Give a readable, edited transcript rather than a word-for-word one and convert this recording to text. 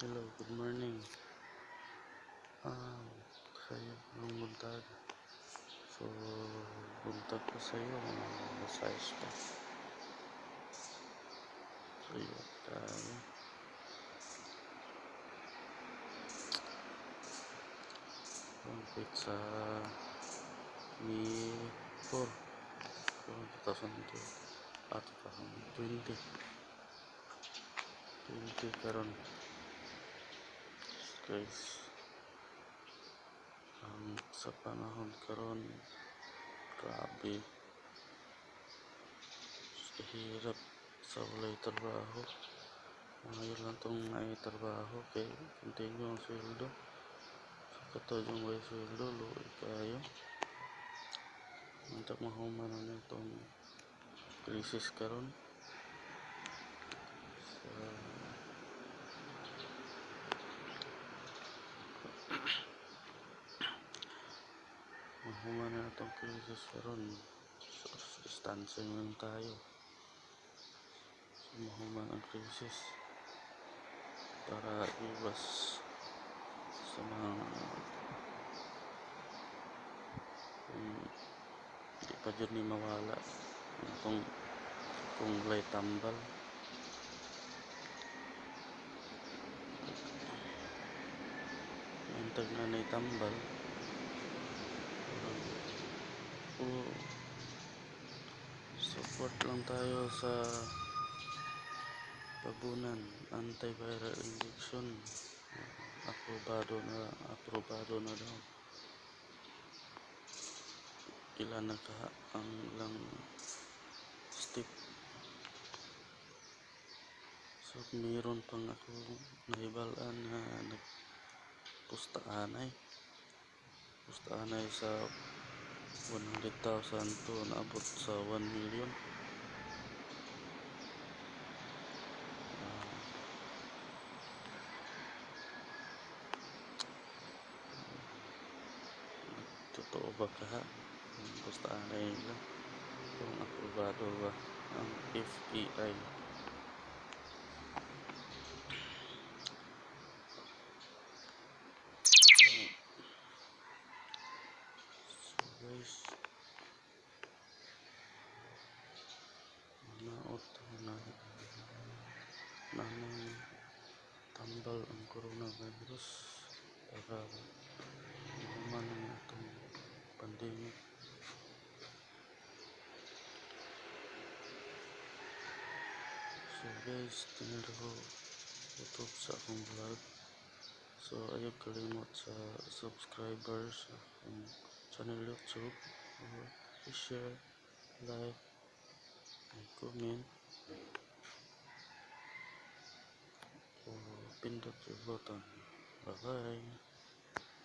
Hello, good morning. Ah, kayo ng buntag. So, buntag ko sa iyo, masayos pa. So, yun, compete sa May 4, 2002, 2020 karon. Guys, sa panahon karon, grabe, hirap sa walay trabaho. Ngayon lang itong may trabaho kay continue ang sweldo. So, katod yung may sweldo, luwi kayo. Mantak mahuman na itong krisis karon. Mahuman na itong krisis karon. So, distansing lang tayo. So, mahuman ang krisis para iwas sa mga hindi pa dyan ni mawala kung lay tambal. Antag na na'y tambal. Support lang tayo sa pabunan, antiviral injection. Aprobado na daw. Ilan na ang ilang step. So, mayroon pang ako nahibalaan na pustaanay sa 100,000 to naabot sa 1 million. Totoo ba ka? Pustaanay nila kung aprobado ba ang FEI. Guys, manaot na namin tambal ang coronavirus para mahuman na itong pandemic. So guys, tinira ko YouTube sa akong vlog. So ayaw kalimot sa subscribers sa akong channel YouTube. I-share, like, and comment. Pindot yung button. Bye bye.